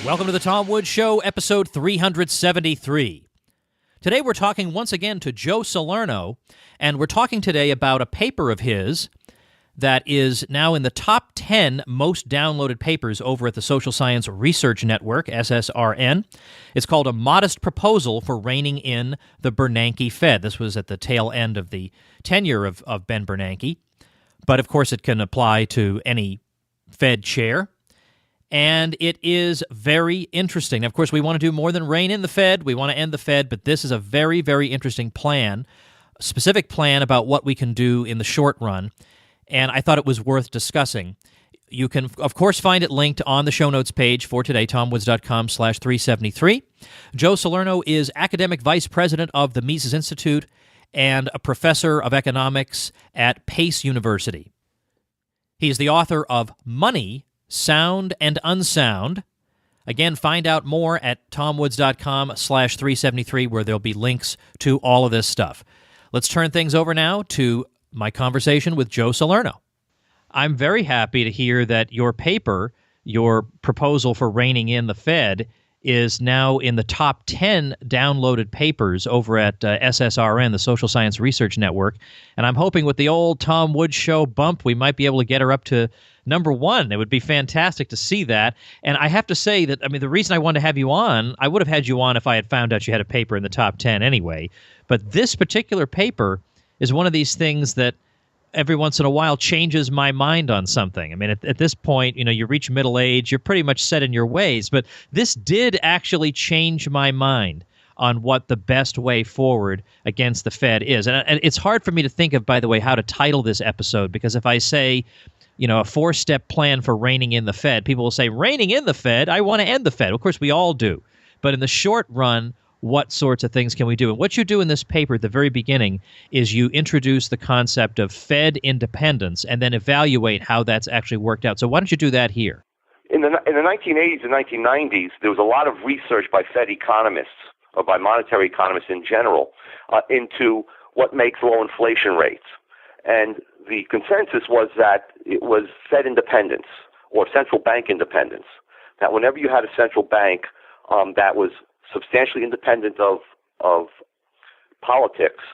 Welcome to the Tom Woods Show, episode 373. Today we're talking once again to Joe Salerno, and we're talking today about a paper of his that is now in the top 10 most downloaded papers over at the Social Science Research Network, SSRN. It's called A Modest Proposal for Reining in the Bernanke Fed. This was at the tail end of the tenure of Ben Bernanke, but of course it can apply to any Fed chair. And it is very interesting. Of course, we want to do more than rein in the Fed. We want to end the Fed, but this is a very, very interesting plan, a specific plan about what we can do in the short run, and I thought it was worth discussing. You can, of course, find it linked on the show notes page for today, tomwoods.com/373. Joe Salerno is academic vice president of the Mises Institute and a professor of economics at Pace University. He is the author of Money, Sound and Unsound. Again, find out more at tomwoods.com/373, where there'll be links to all of this stuff. Let's turn things over now to my conversation with Joe Salerno. I'm very happy to hear that your paper, your proposal for reining in the Fed, is now in the top 10 downloaded papers over at SSRN, the Social Science Research Network. And I'm hoping with the old Tom Woods Show bump, we might be able to get her up to number one. It would be fantastic to see that. And I have to say that, I mean, the reason I wanted to have you on, I would have had you on if I had found out you had a paper in the top 10 anyway. But this particular paper is one of these things that every once in a while changes my mind on something. I mean, at this point, you know, you reach middle age, you're pretty much set in your ways. But this did actually change my mind on what the best way forward against the Fed is. And it's hard for me to think of, by the way, how to title this episode, because if I say, you know, a 4-step plan for reining in the Fed, people will say, reining in the Fed? I want to end the Fed. Of course, we all do. But in the short run, what sorts of things can we do? And what you do in this paper at the very beginning is you introduce the concept of Fed independence and then evaluate how that's actually worked out. So why don't you do that here? In the 1980s and 1990s, there was a lot of research by Fed economists, or by monetary economists in general, into what makes low inflation rates. And the consensus was that it was Fed independence, or central bank independence, that whenever you had a central bank that was substantially independent of politics,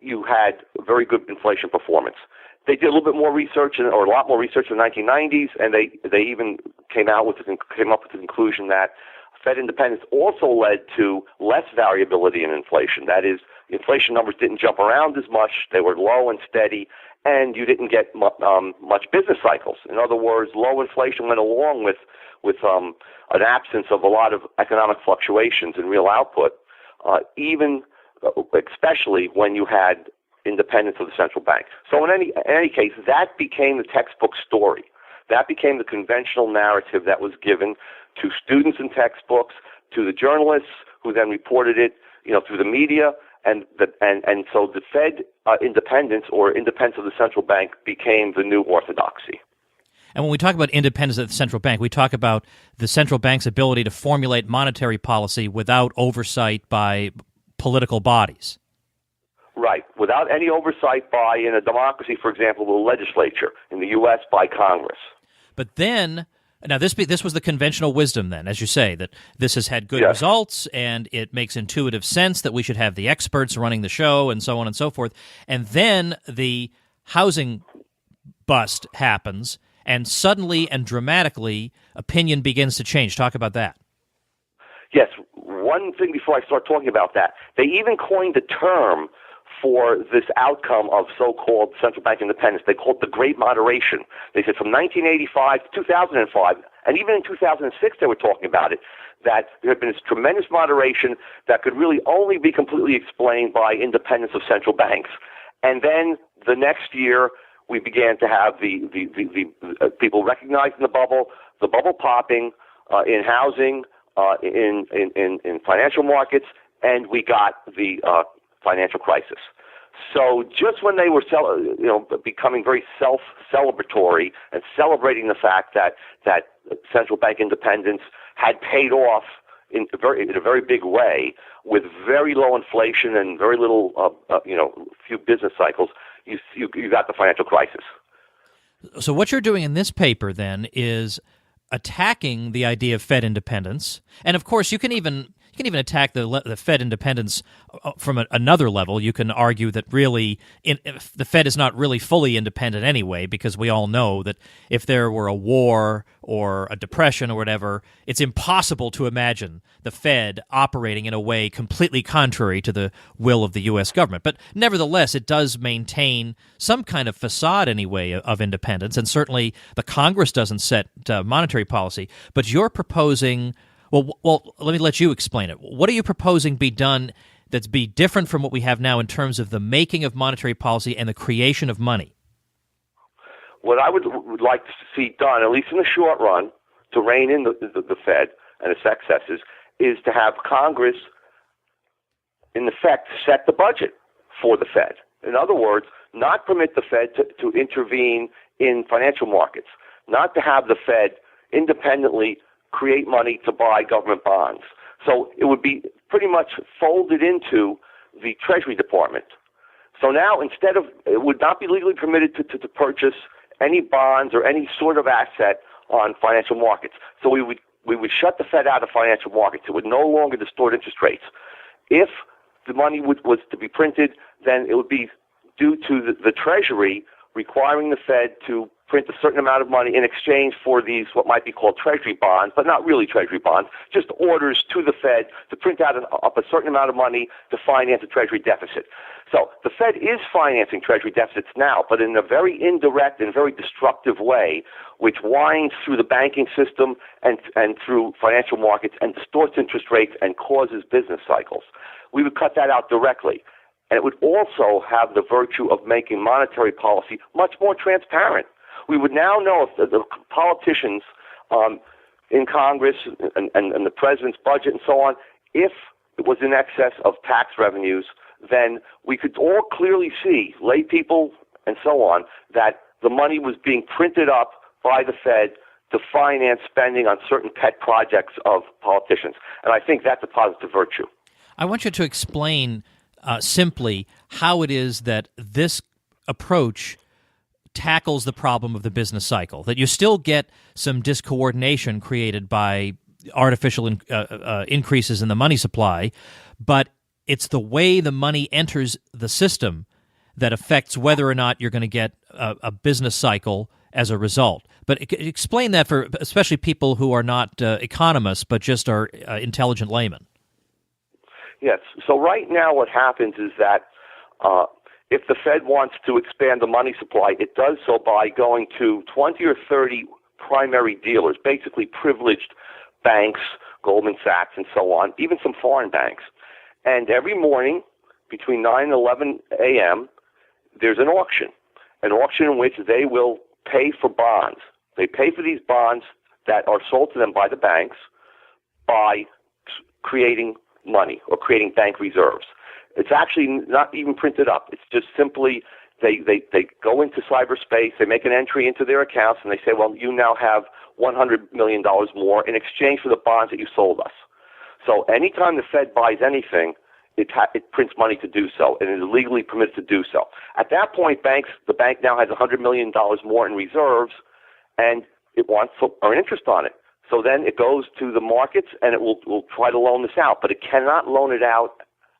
you had very good inflation performance. They did a little bit more research, or a lot more research in the 1990s, and they even came up with the conclusion that Fed independence also led to less variability in inflation. That is, inflation numbers didn't jump around as much; they were low and steady, and you didn't get much business cycles. In other words, low inflation went along with an absence of a lot of economic fluctuations in real output, especially when you had independence of the central bank. So in any case, that became the textbook story. That became the conventional narrative that was given to students in textbooks, to the journalists who then reported it, you know, through the media, and so the Fed independence, or independence of the central bank, became the new orthodoxy. And when we talk about independence of the central bank, we talk about the central bank's ability to formulate monetary policy without oversight by political bodies. Right, without any oversight by, in a democracy, for example, the legislature, in the U.S. by Congress. But then, now this was the conventional wisdom then, as you say, that this has had good results, and it makes intuitive sense that we should have the experts running the show, and so on and so forth. And then the housing bust happens, and suddenly and dramatically, opinion begins to change. Talk about that. Yes, one thing before I start talking about that, they even coined a term for this outcome of so-called central bank independence. They called it the Great Moderation. They said from 1985 to 2005, and even in 2006 they were talking about it, that there had been this tremendous moderation that could really only be completely explained by independence of central banks. And then the next year, we began to have the people recognizing the bubble popping in housing, in financial markets, and we got the financial crisis. So just when they were becoming very self-celebratory and celebrating the fact that central bank independence had paid off in a very big way, with very low inflation and very little few business cycles, you got the financial crisis. So what you're doing in this paper then is attacking the idea of Fed independence, and of course you can even attack the Fed independence from another level. You can argue that really the Fed is not really fully independent anyway, because we all know that if there were a war or a depression or whatever, it's impossible to imagine the Fed operating in a way completely contrary to the will of the U.S. government. But nevertheless, it does maintain some kind of facade anyway of independence, and certainly the Congress doesn't set monetary policy. But you're proposing... Well, let me let you explain it. What are you proposing be done that's be different from what we have now in terms of the making of monetary policy and the creation of money? What I would like to see done, at least in the short run, to rein in the Fed and its excesses, is to have Congress, in effect, set the budget for the Fed. In other words, not permit the Fed to intervene in financial markets, not to have the Fed independently create money to buy government bonds. So it would be pretty much folded into the Treasury Department. So now, instead of, it would not be legally permitted to purchase any bonds or any sort of asset on financial markets. So we would shut the Fed out of financial markets. It would no longer distort interest rates. If the money was to be printed, then it would be due to the Treasury requiring the Fed to print a certain amount of money in exchange for these, what might be called Treasury bonds, but not really Treasury bonds, just orders to the Fed to print out up a certain amount of money to finance a Treasury deficit. So the Fed is financing Treasury deficits now, but in a very indirect and very destructive way, which winds through the banking system and through financial markets and distorts interest rates and causes business cycles. We would cut that out directly. And it would also have the virtue of making monetary policy much more transparent. We would now know if the politicians in Congress and the president's budget and so on, if it was in excess of tax revenues, then we could all clearly see, lay people and so on, that the money was being printed up by the Fed to finance spending on certain pet projects of politicians. And I think that's a positive virtue. I want you to explain simply how it is that this approach tackles the problem of the business cycle, that you still get some discoordination created by artificial increases in the money supply, but it's the way the money enters the system that affects whether or not you're going to get a business cycle as a result. But explain that for especially people who are not economists, but just are intelligent laymen. Yes. So right now what happens is that if the Fed wants to expand the money supply, it does so by going to 20 or 30 primary dealers, basically privileged banks, Goldman Sachs and so on, even some foreign banks. And every morning between 9 and 11 a.m., there's an auction in which they will pay for bonds. They pay for these bonds that are sold to them by the banks by creating money or creating bank reserves. It's actually not even printed up. It's just simply they go into cyberspace, they make an entry into their accounts, and they say, well, you now have $100 million more in exchange for the bonds that you sold us. So anytime the Fed buys anything, it prints money to do so, and it is legally permitted to do so. At that point, the bank now has $100 million more in reserves, and it wants to earn interest on it. So then it goes to the markets, and it will try to loan this out, but it cannot loan it out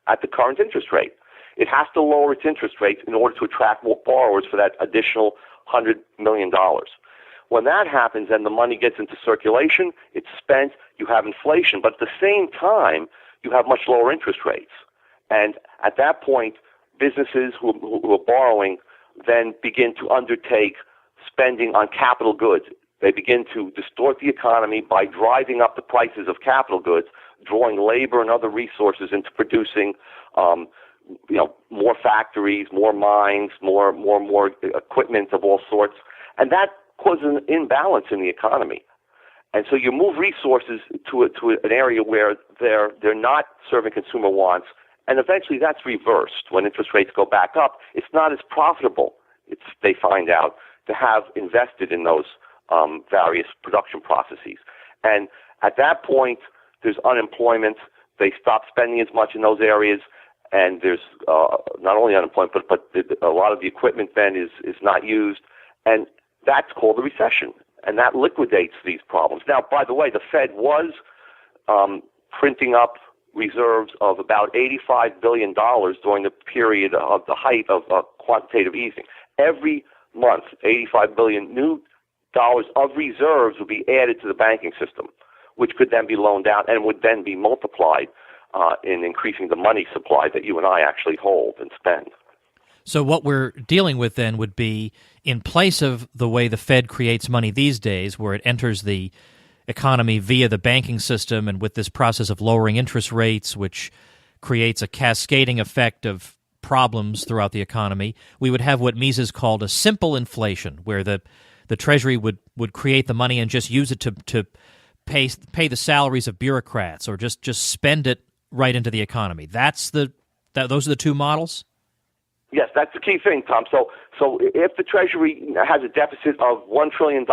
at the current interest rate. It has to lower its interest rates in order to attract more borrowers for that additional $100 million. When that happens, then the money gets into circulation, it's spent, you have inflation, but at the same time, you have much lower interest rates. And at that point, businesses who are borrowing then begin to undertake spending on capital goods. They begin to distort the economy by driving up the prices of capital goods, drawing labor and other resources into producing, more factories, more mines, more equipment of all sorts, and that causes an imbalance in the economy. And so you move resources to an area where they're not serving consumer wants, and eventually that's reversed. When interest rates go back up, it's not as profitable, they find out, to have invested in those various production processes. And at that point, there's unemployment. They stop spending as much in those areas, and there's not only unemployment, but a lot of the equipment then is not used, and that's called a recession. and that liquidates these problems. Now, by the way, the Fed was printing up reserves of about $85 billion during the period of the height of quantitative easing. Every month, $85 billion new dollars of reserves would be added to the banking system, which could then be loaned out and would then be multiplied in increasing the money supply that you and I actually hold and spend. So what we're dealing with then would be, in place of the way the Fed creates money these days, where it enters the economy via the banking system and with this process of lowering interest rates, which creates a cascading effect of problems throughout the economy, we would have what Mises called a simple inflation, where the Treasury would create the money and just use it to pay the salaries of bureaucrats, or just spend it right into the economy. Those are the two models? Yes, that's the key thing, Tom. So if the Treasury has a deficit of $1 trillion,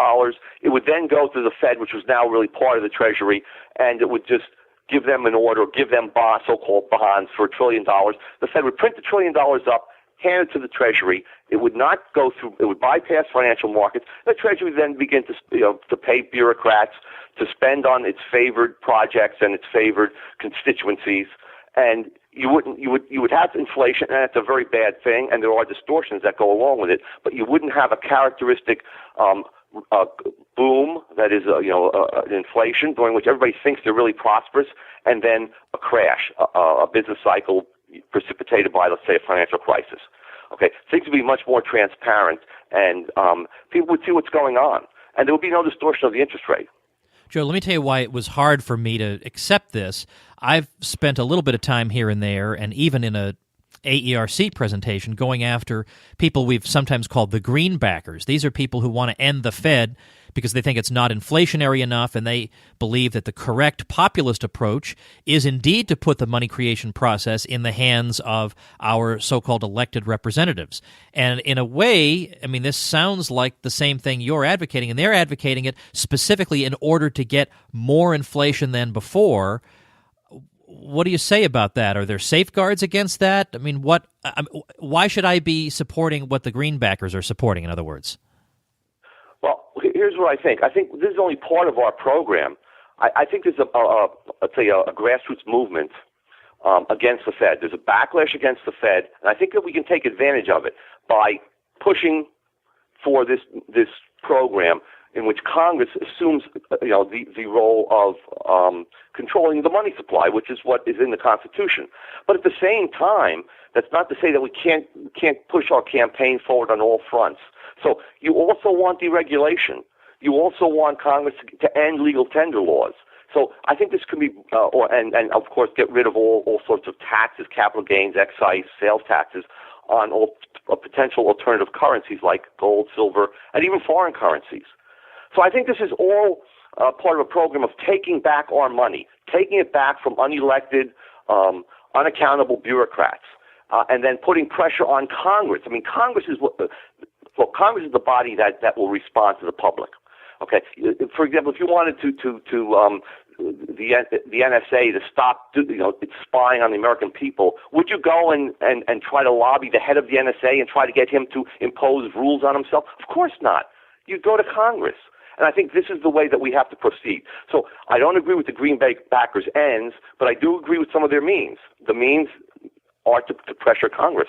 it would then go to the Fed, which was now really part of the Treasury, and it would just give them an order, give them so-called bonds for $1 trillion. The Fed would print the $1 trillion up, hand it to the Treasury. It would not go through. It would bypass financial markets. The Treasury would then begin to pay bureaucrats to spend on its favored projects and its favored constituencies, and you would have inflation, and it's a very bad thing, and there are distortions that go along with it. But you wouldn't have a characteristic boom that is inflation during which everybody thinks they're really prosperous, and then a crash, a business cycle precipitated by, let's say, a financial crisis. Okay, things would be much more transparent, and people would see what's going on, and there would be no distortion of the interest rate. Joe, let me tell you why it was hard for me to accept this. I've spent a little bit of time here and there, and even in a AERC presentation, going after people we've sometimes called the greenbackers. These are people who want to end the Fed because they think it's not inflationary enough, and they believe that the correct populist approach is indeed to put the money creation process in the hands of our so-called elected representatives. And in a way, I mean, this sounds like the same thing you're advocating, and they're advocating it specifically in order to get more inflation than before. What do you say about that? Are there safeguards against that? I mean, why should I be supporting what the greenbackers are supporting, in other words? Well, here's what I think. I think this is only part of our program. I think there's a grassroots movement against the Fed. There's a backlash against the Fed, and I think that we can take advantage of it by pushing for this program in which Congress assumes the role of controlling the money supply, which is what is in the Constitution. But at the same time, that's not to say that we can't push our campaign forward on all fronts. So you also want deregulation. You also want Congress to end legal tender laws. So I think this can be, and of course get rid of all sorts of taxes, capital gains, excise, sales taxes on all potential alternative currencies like gold, silver, and even foreign currencies. So I think this is all part of a program of taking back our money, taking it back from unelected, unaccountable bureaucrats, and then putting pressure on Congress. I mean, Congress is the body that will respond to the public. Okay, for example, if you wanted the NSA to stop its spying on the American people, would you go and try to lobby the head of the NSA and try to get him to impose rules on himself? Of course not. You'd go to Congress. And I think this is the way that we have to proceed. So I don't agree with the greenbackers' ends, but I do agree with some of their means. The means are to pressure Congress.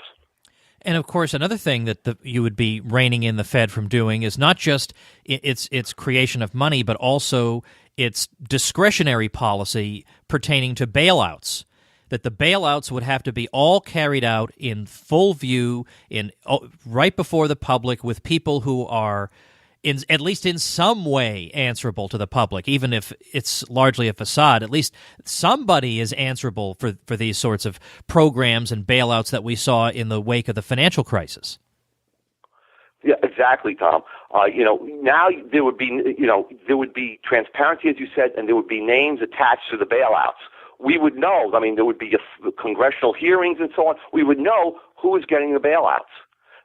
And, of course, another thing that you would be reining in the Fed from doing is not just its creation of money, but also its discretionary policy pertaining to bailouts, that the bailouts would have to be all carried out in full view, right before the public, with people who are at least in some way answerable to the public, even if it's largely a facade. At least somebody is answerable for these sorts of programs and bailouts that we saw in the wake of the financial crisis. Yeah, exactly, Tom. Now there would be transparency, as you said, and there would be names attached to the bailouts. We would know. I mean, there would be congressional hearings and so on. We would know who is getting the bailouts.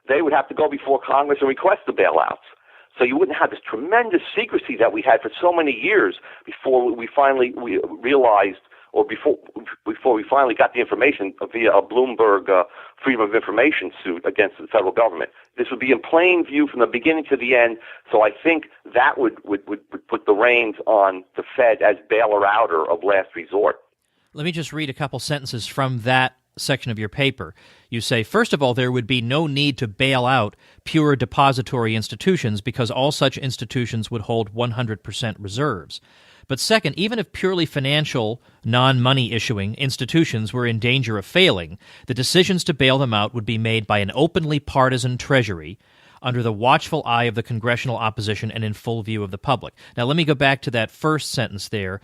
They would have to go before Congress and request the bailouts. So you wouldn't have this tremendous secrecy that we had for so many years before we finally realized, or before we finally got the information via a Bloomberg freedom of information suit against the federal government. This would be in plain view from the beginning to the end, so I think that would put the reins on the Fed as bailer-outer of last resort. Let me just read a couple sentences from that section of your paper. You say, first of all, there would be no need to bail out pure depository institutions because all such institutions would hold 100% reserves. But second, even if purely financial, non-money issuing institutions were in danger of failing, the decisions to bail them out would be made by an openly partisan Treasury under the watchful eye of the congressional opposition and in full view of the public. Now, let me go back to that first sentence there.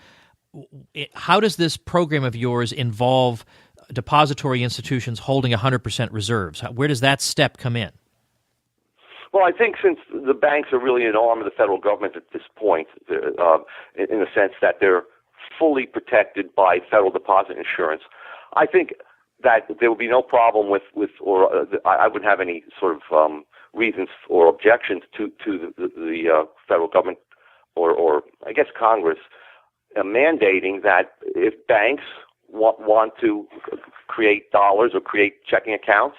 How does this program of yours involve depository institutions holding 100% reserves? Where does that step come in? Well, I think since the banks are really an arm of the federal government at this point, in the sense that they're fully protected by federal deposit insurance, I think that there would be no problem I wouldn't have any sort of reasons or objections to the federal government or I guess Congress mandating that if banks want to create dollars or create checking accounts,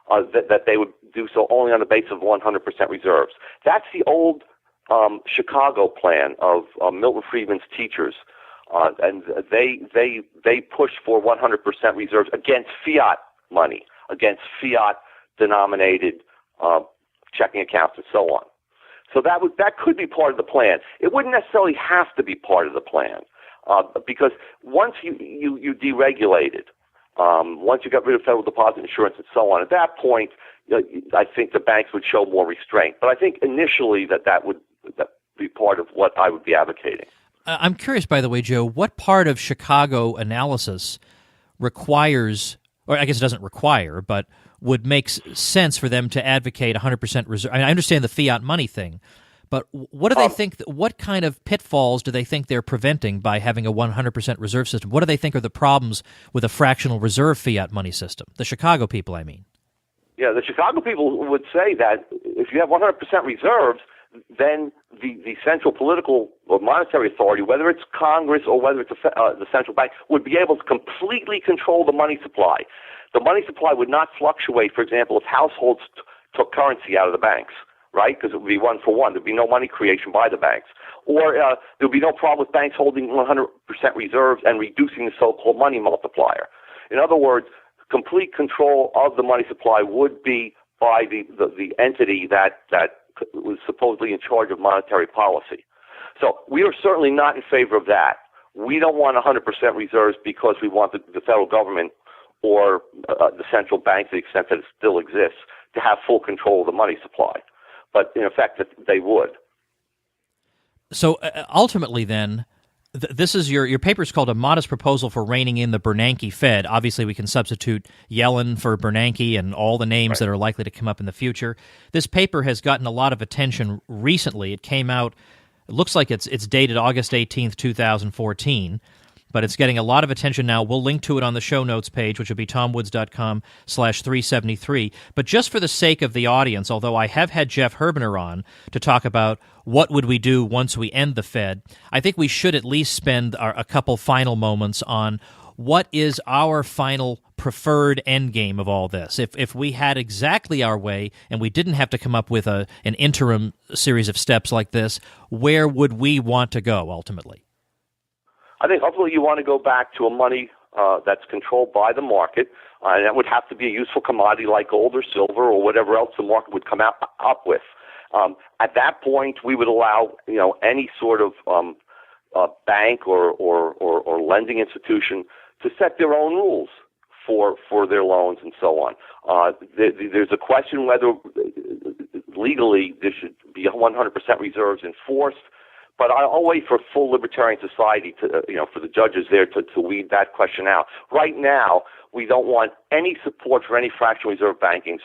that they would do so only on the basis of 100% reserves. That's the old Chicago plan of Milton Friedman's teachers, and they pushed for 100% reserves against fiat money, against fiat-denominated checking accounts, and so on. So that could be part of the plan. It wouldn't necessarily have to be part of the plan, because once you deregulated, once you got rid of federal deposit insurance and so on, at that point, I think the banks would show more restraint. But I think initially that would be part of what I would be advocating. I'm curious, by the way, Joe, what part of Chicago analysis requires, or I guess it doesn't require, but would make sense for them to advocate 100% reserve? I mean, I understand the fiat money thing, but what do they think? What kind of pitfalls do they think they're preventing by having a 100% reserve system? What do they think are the problems with a fractional reserve fiat money system? The Chicago people, I mean. Yeah, the Chicago people would say that if you have 100% reserves, then the central political or monetary authority, whether it's Congress or whether it's the central bank, would be able to completely control the money supply. The money supply would not fluctuate, for example, if households took currency out of the banks, right? Because it would be one for one. There would be no money creation by the banks. Or there would be no problem with banks holding 100% reserves and reducing the so-called money multiplier. In other words, complete control of the money supply would be by the entity that was supposedly in charge of monetary policy. So we are certainly not in favor of that. We don't want 100% reserves because we want the federal government or the central bank, to the extent that it still exists, to have full control of the money supply. But in effect, they would. So ultimately then, this is your paper is called A Modest Proposal for Reining in the Bernanke Fed. Obviously, we can substitute Yellen for Bernanke and all the names that are likely to come up in the future. This paper has gotten a lot of attention recently. It came out, it looks like it's dated August 18th, 2014, but it's getting a lot of attention now. We'll link to it on the show notes page, which will be tomwoods.com/373. But just for the sake of the audience, although I have had Jeff Herbener on to talk about what would we do once we end the Fed, I think we should at least spend a couple final moments on what is our final preferred endgame of all this. If we had exactly our way and we didn't have to come up with an interim series of steps like this, where would we want to go ultimately? I think hopefully you want to go back to a money that's controlled by the market, and that would have to be a useful commodity like gold or silver or whatever else the market would come up with. At that point, we would allow any sort of bank or lending institution to set their own rules for their loans and so on. There's a question whether legally there should be 100% reserves enforced. But I'll wait for full libertarian society to, for the judges there to weed that question out. Right now, we don't want any support for any fractional reserve bankings,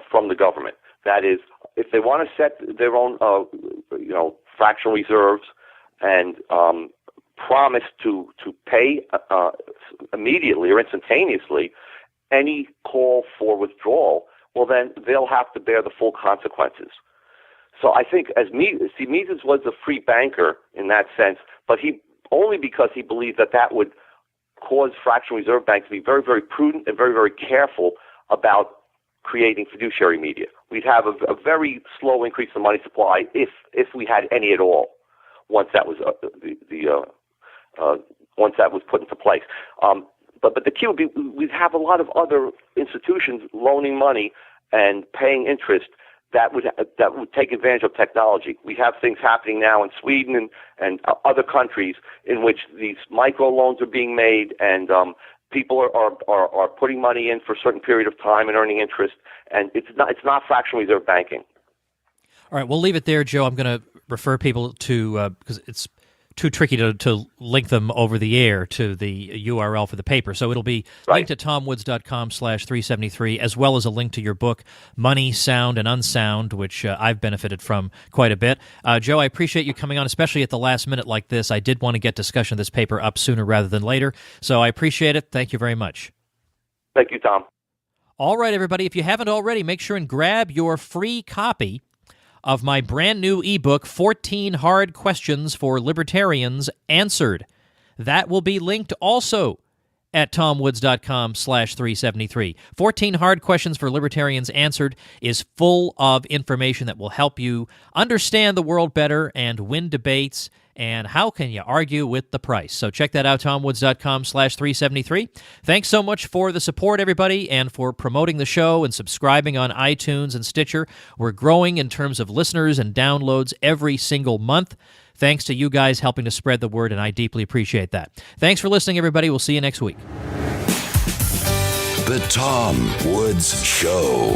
from the government. That is, if they want to set their own, fractional reserves and promise to pay immediately or instantaneously any call for withdrawal, well, then they'll have to bear the full consequences. So I think Mises was a free banker in that sense, but only because he believed that would cause fractional reserve banks to be very, very prudent and very, very careful about creating fiduciary media. We'd have a very slow increase in money supply if we had any at all once that was once that was put into place. But the key would be we'd have a lot of other institutions loaning money and paying interest that would take advantage of technology. We have things happening now in Sweden and other countries in which these microloans are being made, and people are putting money in for a certain period of time and earning interest, and it's not fractional reserve banking. All right, we'll leave it there, Joe. I'm going to refer people to, because it's too tricky to link them over the air to the URL for the paper. So it'll be linked to tomwoods.com/373, as well as a link to your book, Money, Sound, and Unsound, which I've benefited from quite a bit. Joe, I appreciate you coming on, especially at the last minute like this. I did want to get discussion of this paper up sooner rather than later, so I appreciate it. Thank you very much. Thank you, Tom. All right, everybody, if you haven't already, make sure and grab your free copy of my brand new ebook, 14 Hard Questions for Libertarians Answered. That will be linked also at tomwoods.com/373. 14 Hard Questions for Libertarians Answered is full of information that will help you understand the world better and win debates. And how can you argue with the price? So check that out, tomwoods.com/373. Thanks so much for the support, everybody, and for promoting the show and subscribing on iTunes and Stitcher. We're growing in terms of listeners and downloads every single month, thanks to you guys helping to spread the word, and I deeply appreciate that. Thanks for listening, everybody. We'll see you next week. The Tom Woods Show.